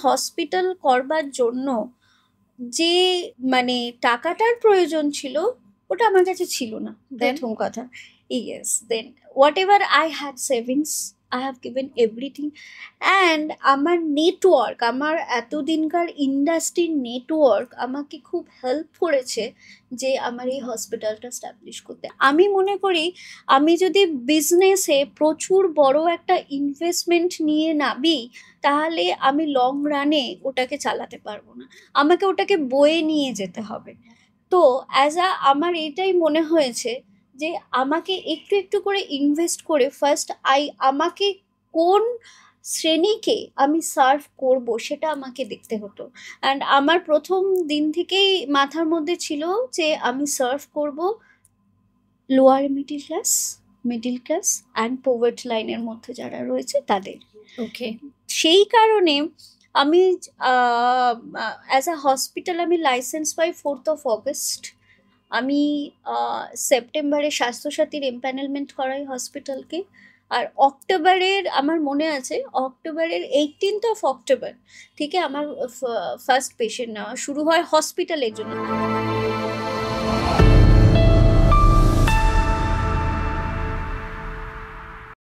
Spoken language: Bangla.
হসপিটাল করবার জন্য যে মানে টাকাটার প্রয়োজন ছিল, ওটা আমার কাছে ছিল না, Then? প্রথম কথা। Yes, then whatever I had savings, I have given everything. And আমার নেটওয়ার্ক, আমার এতদিনকার ইন্ডাস্ট্রির নেটওয়ার্ক আমাকে খুব হেল্প করেছে যে আমার এই হসপিটালটা স্টাবলিশ করতে। আমি মনে করি আমি যদি বিজনেসে প্রচুর বড় একটা ইনভেস্টমেন্ট নিয়ে নামি, তাহলে আমি লং রানে ওটাকে চালাতে পারবো না, আমাকে ওটাকে বয়ে নিয়ে যেতে হবে। তো আমার এটাই মনে হয়েছে যে আমাকে একটু একটু করে ইনভেস্ট করে ফার্স্ট আমাকে কোন শ্রেণীকে আমি সার্ভ করব সেটা আমাকে দেখতে হতো। অ্যান্ড আমার প্রথম দিন থেকেই মাথার মধ্যে ছিল যে আমি সার্ভ করব lower middle class and poverty লাইনের মধ্যে যারা রয়েছে তাদের। Okay. সেই কারণে আমি অ্যাজ আ হসপিটাল আমি লাইসেন্স পাই 4th অগস্ট। আমি সেপ্টেম্বরে স্বাস্থ্যসাথীর এমপ্যানেলমেন্ট করাই হসপিটালকে। আর অক্টোবরের, আমার মনে আছে, অক্টোবরের 18th অক্টোবর থেকে আমার ফার্স্ট পেশেন্ট নেওয়া শুরু হয় হসপিটালের জন্য।